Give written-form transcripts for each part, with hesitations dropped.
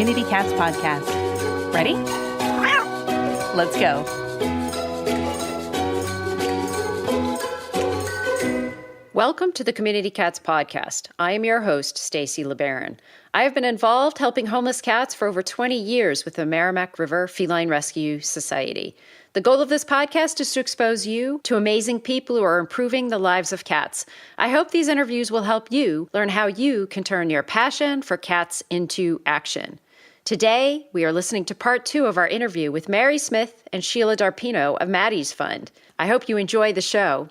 Community Cats podcast. Ready? Let's go. Welcome to the Community Cats podcast. I am your host, Stacy LeBaron. I have been involved helping homeless cats for over 20 years with the Merrimack River Feline Rescue Society. The goal of this podcast is to expose you to amazing people who are improving the lives of cats. I hope these interviews will help you learn how you can turn your passion for cats into action. Today, we are listening to part 2 of our interview with Mary Smith and Sheila Darpino of Maddie's Fund. I hope you enjoy the show.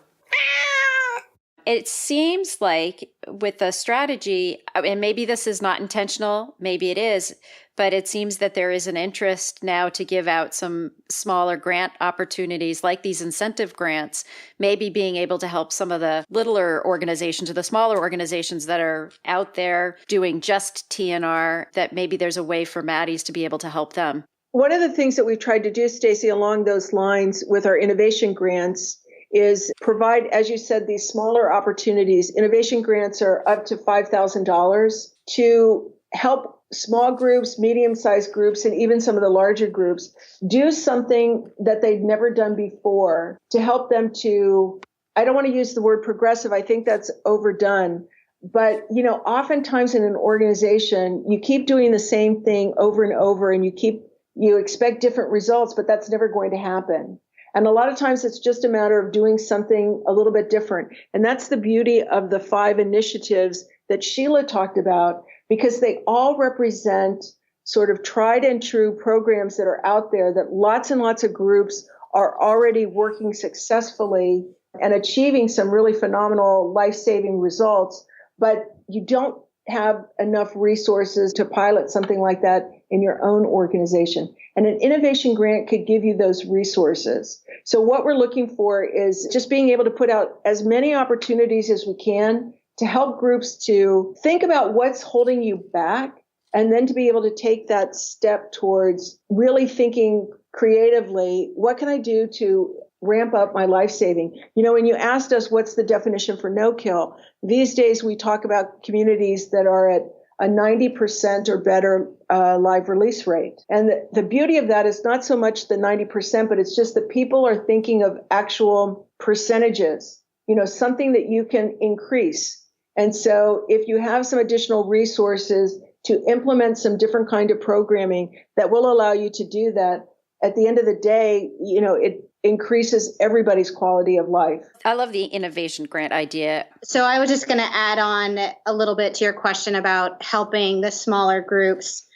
It seems like with the strategy, and maybe this is not intentional, maybe it is, but it seems that there is an interest now to give out some smaller grant opportunities like these incentive grants, maybe being able to help some of the littler organizations or the smaller organizations that are out there doing just TNR, that maybe there's a way for Maddie's to be able to help them. One of the things that we've tried to do, Stacy, along those lines with our innovation grants is provide, as you said, these smaller opportunities. Innovation grants are up to $5,000 to help small groups, medium-sized groups, and even some of the larger groups do something that they've never done before to help them to, I don't want to use the word progressive, I think that's overdone. But, oftentimes in an organization, you keep doing the same thing over and over and you expect different results, but that's never going to happen. And a lot of times it's just a matter of doing something a little bit different. And that's the beauty of the 5 initiatives that Sheila talked about, because they all represent sort of tried and true programs that are out there that lots and lots of groups are already working successfully and achieving some really phenomenal life-saving results. But you don't have enough resources to pilot something like that in your own organization. And an innovation grant could give you those resources. So what we're looking for is just being able to put out as many opportunities as we can to help groups to think about what's holding you back, and then to be able to take that step towards really thinking creatively, what can I do to ramp up my life saving? When you asked us what's the definition for no-kill, these days we talk about communities that are at a 90% or better live release rate. And the beauty of that is not so much the 90%, but it's just that people are thinking of actual percentages, something that you can increase. And so if you have some additional resources to implement some different kind of programming that will allow you to do that, at the end of the day, it increases everybody's quality of life. I love the innovation grant idea. So I was just going to add on a little bit to your question about helping the smaller groups.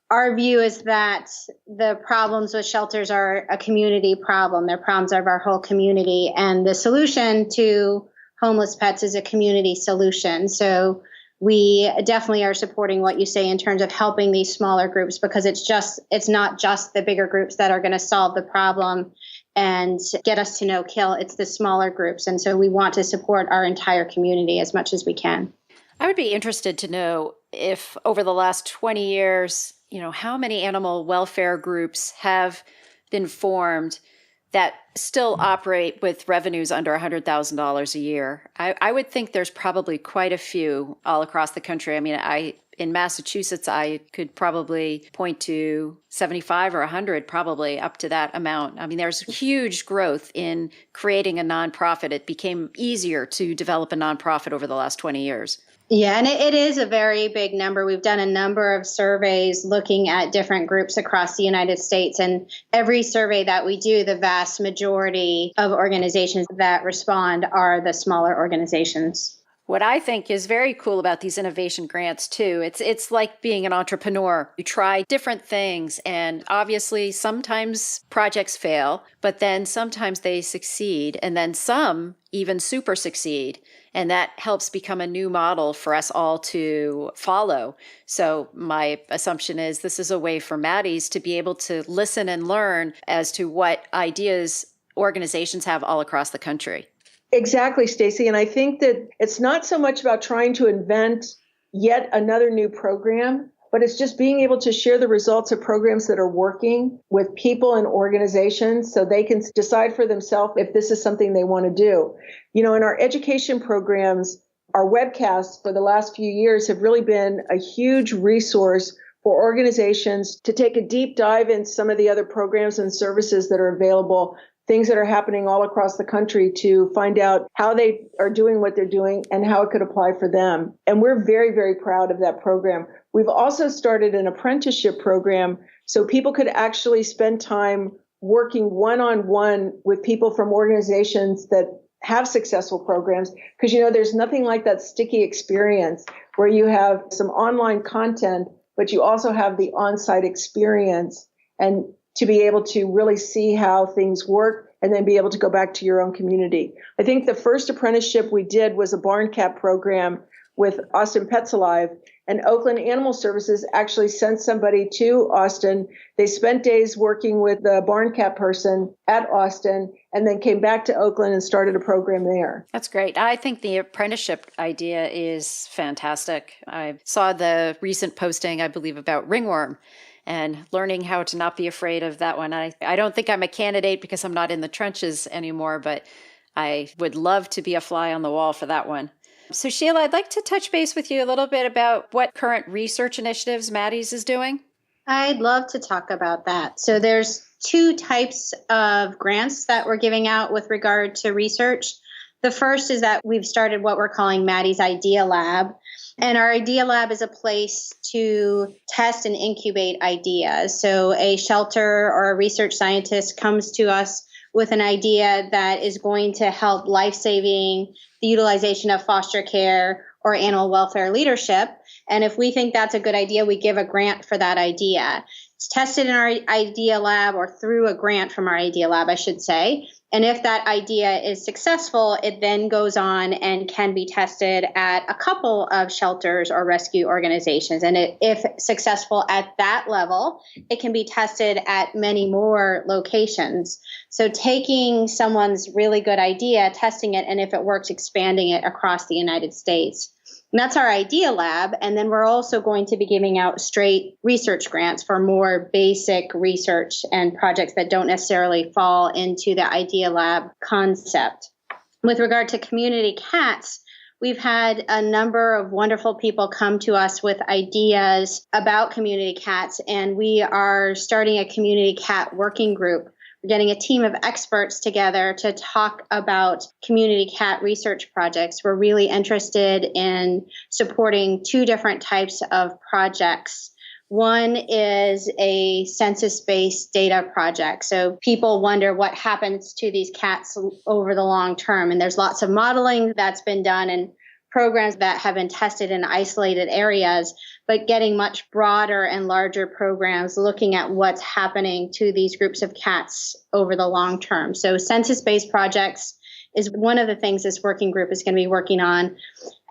Our view is that the problems with shelters are a community problem. They're problems of our whole community. And the solution to homeless pets is a community solution. So we definitely are supporting what you say in terms of helping these smaller groups, because it's not just the bigger groups that are going to solve the problem and get us to no kill. It's the smaller groups. And so we want to support our entire community as much as we can. I would be interested to know if over the last 20 years, how many animal welfare groups have been formed that still operate with revenues under $100,000 a year. I would think there's probably quite a few all across the country. I mean, in Massachusetts, I could probably point to 75 or 100, probably up to that amount. I mean, there's huge growth in creating a nonprofit. It became easier to develop a nonprofit over the last 20 years. Yeah, and it is a very big number. We've done a number of surveys looking at different groups across the United States. And every survey that we do, the vast majority of organizations that respond are the smaller organizations. What I think is very cool about these innovation grants too, it's like being an entrepreneur. You try different things, and obviously sometimes projects fail, but then sometimes they succeed, and then some even super succeed. And that helps become a new model for us all to follow. So my assumption is this is a way for Maddie's to be able to listen and learn as to what ideas organizations have all across the country. Exactly, Stacy. And I think that it's not so much about trying to invent yet another new program, but it's just being able to share the results of programs that are working with people and organizations so they can decide for themselves if this is something they want to do. In our education programs, our webcasts for the last few years have really been a huge resource for organizations to take a deep dive in some of the other programs and services that are available, things that are happening all across the country, to find out how they are doing what they're doing and how it could apply for them. And we're very, very proud of that program. We've also started an apprenticeship program so people could actually spend time working one-on-one with people from organizations that have successful programs. Because, there's nothing like that sticky experience where you have some online content, but you also have the on-site experience, and to be able to really see how things work and then be able to go back to your own community. I think the first apprenticeship we did was a barn cat program with Austin Pets Alive, and Oakland Animal Services actually sent somebody to Austin. They spent days working with the barn cat person at Austin and then came back to Oakland and started a program there. That's great. I think the apprenticeship idea is fantastic. I saw the recent posting, I believe, about ringworm and learning how to not be afraid of that one. I don't think I'm a candidate because I'm not in the trenches anymore, but I would love to be a fly on the wall for that one. So Sheila, I'd like to touch base with you a little bit about what current research initiatives Maddie's is doing. I'd love to talk about that. So there's two types of grants that we're giving out with regard to research. The first is that we've started what we're calling Maddie's Idea Lab. And our Idea Lab is a place to test and incubate ideas. So a shelter or a research scientist comes to us with an idea that is going to help life-saving the utilization of foster care or animal welfare leadership. And if we think that's a good idea, we give a grant for that idea. It's tested in our Idea Lab, or through a grant from our Idea Lab, I should say. And if that idea is successful, it then goes on and can be tested at a couple of shelters or rescue organizations. And if successful at that level, it can be tested at many more locations. So taking someone's really good idea, testing it, and if it works, expanding it across the United States. And that's our Idea Lab. And then we're also going to be giving out straight research grants for more basic research and projects that don't necessarily fall into the Idea Lab concept. With regard to community cats, we've had a number of wonderful people come to us with ideas about community cats, and we are starting a community cat working group. We're getting a team of experts together to talk about community cat research projects. We're really interested in supporting two different types of projects. One is a census-based data project. So people wonder what happens to these cats over the long term. And there's lots of modeling that's been done and programs that have been tested in isolated areas, but getting much broader and larger programs looking at what's happening to these groups of cats over the long term. So census-based projects is one of the things this working group is going to be working on.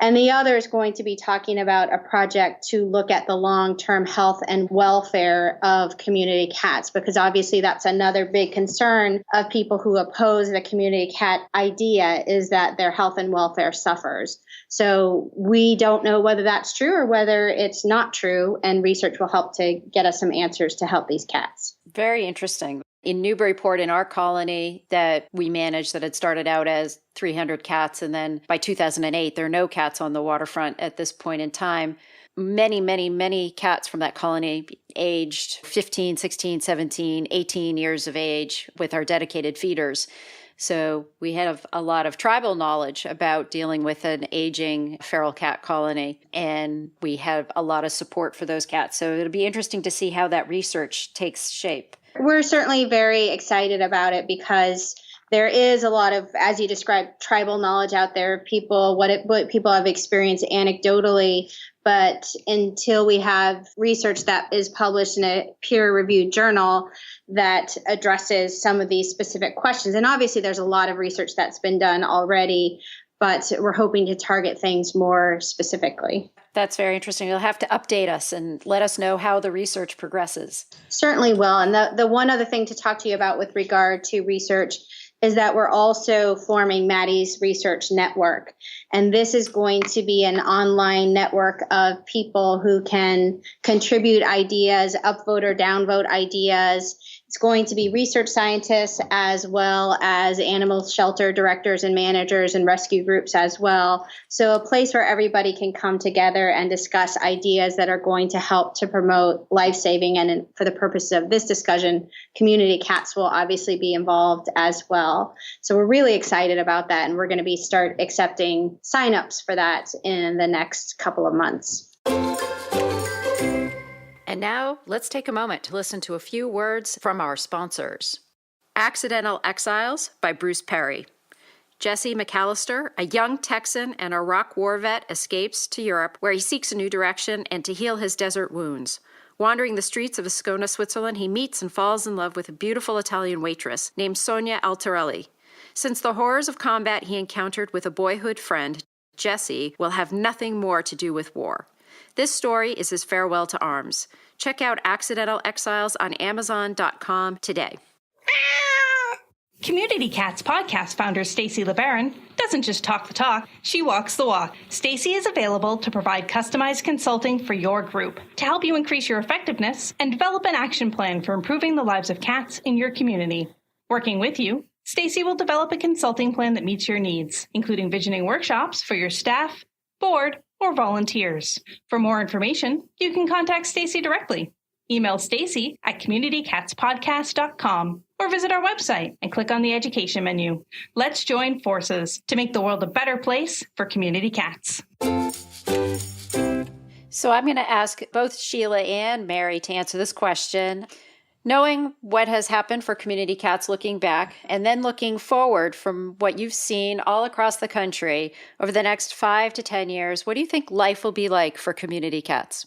And the other is going to be talking about a project to look at the long-term health and welfare of community cats, because obviously that's another big concern of people who oppose the community cat idea, is that their health and welfare suffers. So we don't know whether that's true or whether it's not true, and research will help to get us some answers to help these cats. Very interesting. In Newburyport, in our colony that we managed, that had started out as 300 cats, and then by 2008, there are no cats on the waterfront at this point in time. Many cats from that colony aged 15, 16, 17, 18 years of age with our dedicated feeders. So we have a lot of tribal knowledge about dealing with an aging feral cat colony, and we have a lot of support for those cats. So it'll be interesting to see how that research takes shape. We're certainly very excited about it because there is a lot of, as you described, tribal knowledge out there, what people have experienced anecdotally. But until we have research that is published in a peer-reviewed journal that addresses some of these specific questions, and obviously there's a lot of research that's been done already, but we're hoping to target things more specifically. That's very interesting. You'll have to update us and let us know how the research progresses. Certainly will. And the one other thing to talk to you about with regard to research is that we're also forming Maddie's Research Network. And this is going to be an online network of people who can contribute ideas, upvote or downvote ideas. It's going to be research scientists as well as animal shelter directors and managers and rescue groups as well. So a place where everybody can come together and discuss ideas that are going to help to promote life-saving. And for the purposes of this discussion, community cats will obviously be involved as well. So we're really excited about that. And we're going to start accepting signups for that in the next couple of months. And now let's take a moment to listen to a few words from our sponsors. Accidental Exiles by Bruce Perry. Jesse McAllister, a young Texan and Iraq war vet, escapes to Europe where he seeks a new direction and to heal his desert wounds. Wandering the streets of Ascona, Switzerland, he meets and falls in love with a beautiful Italian waitress named Sonia Altarelli. Since the horrors of combat he encountered with a boyhood friend, Jesse will have nothing more to do with war. This story is his farewell to arms. Check out Accidental Exiles on Amazon.com today. Community Cats podcast founder Stacy LeBaron doesn't just talk the talk, she walks the walk. Stacy is available to provide customized consulting for your group to help you increase your effectiveness and develop an action plan for improving the lives of cats in your community. Working with you, Stacy will develop a consulting plan that meets your needs, including visioning workshops for your staff, board, or volunteers. For more information, you can contact Stacy directly. Email Stacy at communitycatspodcast.com or visit our website and click on the education menu. Let's join forces to make the world a better place for community cats. So I'm going to ask both Sheila and Mary to answer this question. Knowing what has happened for community cats looking back, and then looking forward from what you've seen all across the country over the next 5 to 10 years, what do you think life will be like for community cats?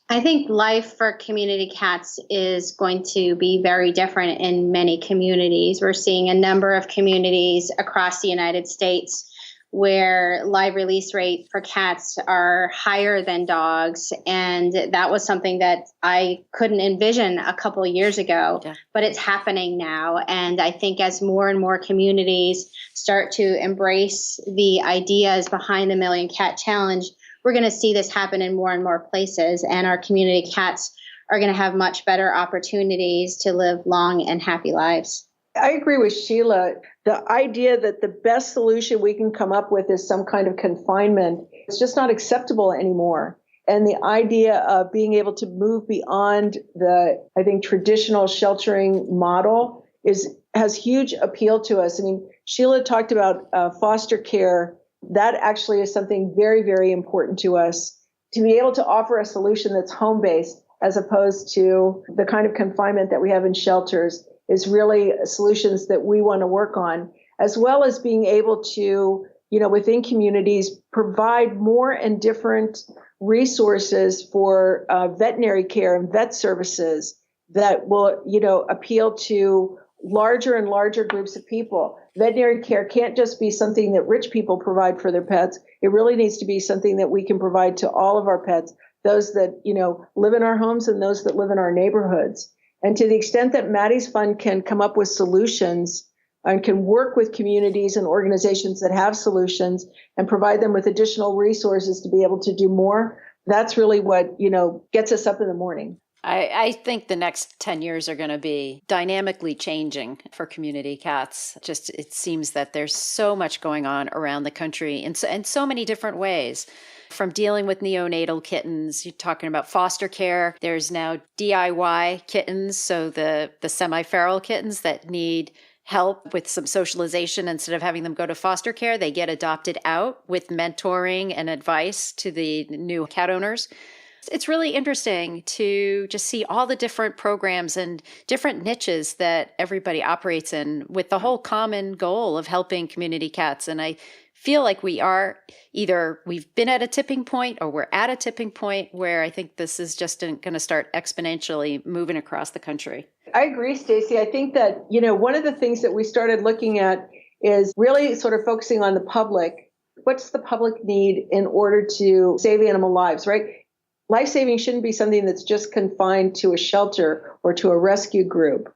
I think life for community cats is going to be very different in many communities. We're seeing a number of communities across the United States where live release rate for cats are higher than dogs. And that was something that I couldn't envision a couple of years ago, but it's happening now. And I think as more and more communities start to embrace the ideas behind the Million Cat Challenge, we're going to see this happen in more and more places. And our community cats are going to have much better opportunities to live long and happy lives. I agree with Sheila. The idea that the best solution we can come up with is some kind of confinement is just not acceptable anymore. And the idea of being able to move beyond the, I think, traditional sheltering model has huge appeal to us. I mean, Sheila talked about foster care. That actually is something very, very important to us, to be able to offer a solution that's home-based as opposed to the kind of confinement that we have in shelters is really solutions that we want to work on, as well as being able to, within communities, provide more and different resources for veterinary care and vet services that will, appeal to larger and larger groups of people. Veterinary care can't just be something that rich people provide for their pets. It really needs to be something that we can provide to all of our pets, those that, live in our homes and those that live in our neighborhoods. And to the extent that Maddie's Fund can come up with solutions and can work with communities and organizations that have solutions and provide them with additional resources to be able to do more, that's really what, gets us up in the morning. I think the next 10 years are going to be dynamically changing for community cats. Just it seems that there's so much going on around the country in so many different ways. From dealing with neonatal kittens, you're talking about foster care. There's now DIY kittens, so the semi-feral kittens that need help with some socialization. Instead of having them go to foster care, they get adopted out with mentoring and advice to the new cat owners. It's really interesting to just see all the different programs and different niches that everybody operates in with the whole common goal of helping community cats. And I feel like we've been at a tipping point or we're at a tipping point where I think this is just going to start exponentially moving across the country. I agree, Stacy. I think that, one of the things that we started looking at is really sort of focusing on the public. What's the public need in order to save animal lives, right? Life-saving shouldn't be something that's just confined to a shelter or to a rescue group.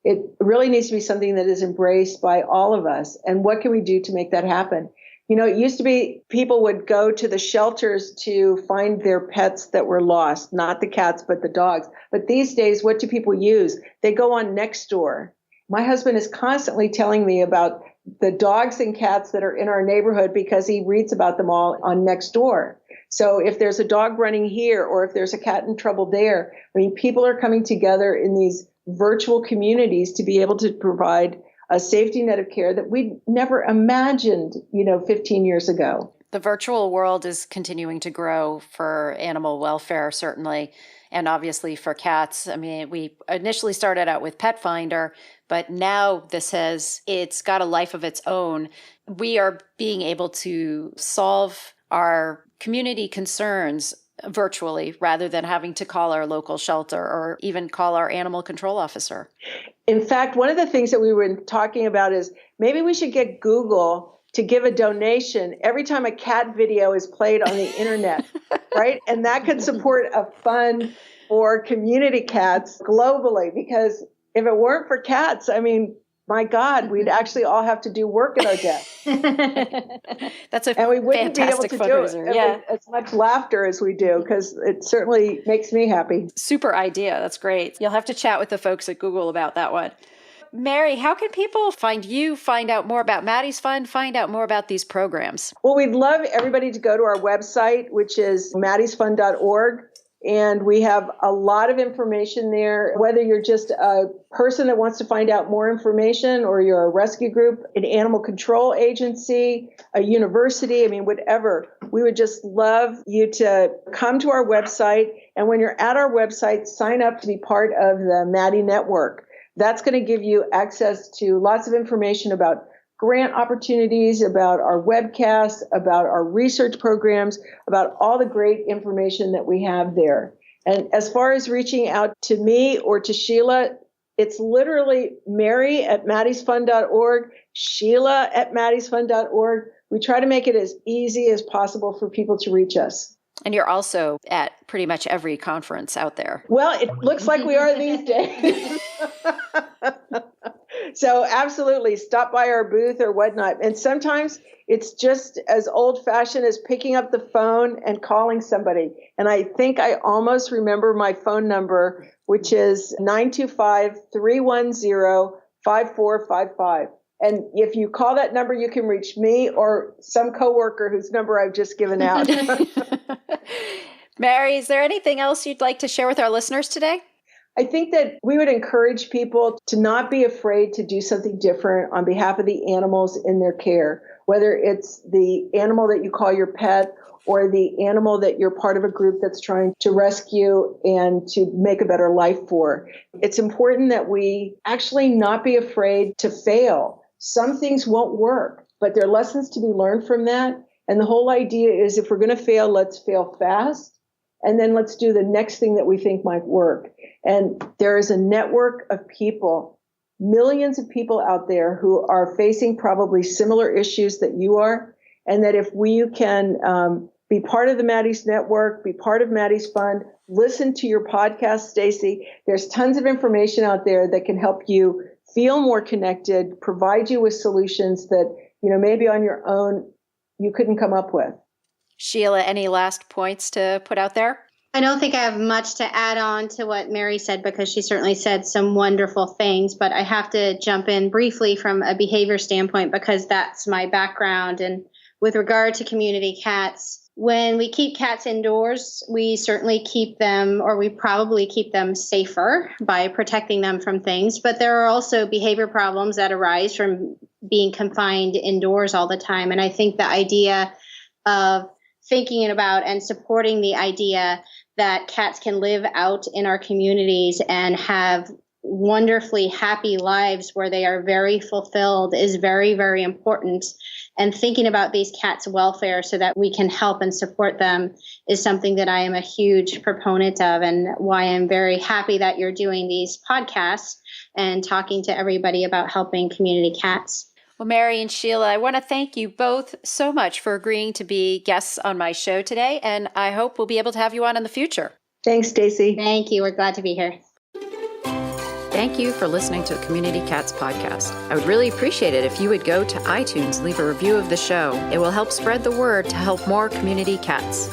It really needs to be something that is embraced by all of us. And what can we do to make that happen? It used to be people would go to the shelters to find their pets that were lost, not the cats, but the dogs. But these days, what do people use? They go on Nextdoor. My husband is constantly telling me about the dogs and cats that are in our neighborhood because he reads about them all on Nextdoor. So if there's a dog running here or if there's a cat in trouble there, people are coming together in these virtual communities to be able to provide a safety net of care that we never imagined, 15 years ago. The virtual world is continuing to grow for animal welfare, certainly, and obviously for cats. We initially started out with Pet Finder, but now it's got a life of its own. We are being able to solve our community concerns virtually rather than having to call our local shelter or even call our animal control officer. In fact, one of the things that we were talking about is maybe we should get Google to give a donation every time a cat video is played on the internet, right? And that could support a fund for community cats globally, because if it weren't for cats, my God, we'd actually all have to do work at our desk. That's a and we wouldn't fantastic be able to fundraiser. Do it yeah. as much laughter as we do, because it certainly makes me happy. Super idea. That's great. You'll have to chat with the folks at Google about that one. Mary, how can people find you, find out more about Maddie's Fund, find out more about these programs? Well, we'd love everybody to go to our website, which is maddiesfund.org. And we have a lot of information there, whether you're just a person that wants to find out more information or you're a rescue group, an animal control agency, a university, whatever. We would just love you to come to our website. And when you're at our website, sign up to be part of the Maddie Network. That's going to give you access to lots of information about grant opportunities, about our webcasts, about our research programs, about all the great information that we have there. And as far as reaching out to me or to Sheila, it's literally Mary at maddiesfund.org, Sheila at maddiesfund.org. We try to make it as easy as possible for people to reach us. And you're also at pretty much every conference out there. Well, it looks like we are these days. So absolutely, stop by our booth or whatnot. And sometimes it's just as old-fashioned as picking up the phone and calling somebody. And I think I almost remember my phone number, which is 925-310-5455. And if you call that number, you can reach me or some coworker whose number I've just given out. Mary, is there anything else you'd like to share with our listeners today? I think that we would encourage people to not be afraid to do something different on behalf of the animals in their care, whether it's the animal that you call your pet or the animal that you're part of a group that's trying to rescue and to make a better life for. It's important that we actually not be afraid to fail. Some things won't work, but there are lessons to be learned from that. And the whole idea is if we're going to fail, let's fail fast. And then let's do the next thing that we think might work. And there is a network of people, millions of people out there who are facing probably similar issues that you are. And that if we can be part of the Maddie's Network, be part of Maddie's Fund, listen to your podcast, Stacy. There's tons of information out there that can help you feel more connected, provide you with solutions that, maybe on your own you couldn't come up with. Sheila, any last points to put out there? I don't think I have much to add on to what Mary said because she certainly said some wonderful things, but I have to jump in briefly from a behavior standpoint because that's my background. And with regard to community cats, when we keep cats indoors, we certainly keep them, or we probably keep them safer by protecting them from things. But there are also behavior problems that arise from being confined indoors all the time. And I think the idea of thinking about and supporting the idea that cats can live out in our communities and have wonderfully happy lives where they are very fulfilled is very, very important. And thinking about these cats' welfare so that we can help and support them is something that I am a huge proponent of, and why I'm very happy that you're doing these podcasts and talking to everybody about helping community cats. Well, Mary and Sheila, I want to thank you both so much for agreeing to be guests on my show today, and I hope we'll be able to have you on in the future. Thanks, Stacy. Thank you. We're glad to be here. Thank you for listening to the Community Cats podcast. I would really appreciate it if you would go to iTunes, leave a review of the show. It will help spread the word to help more community cats.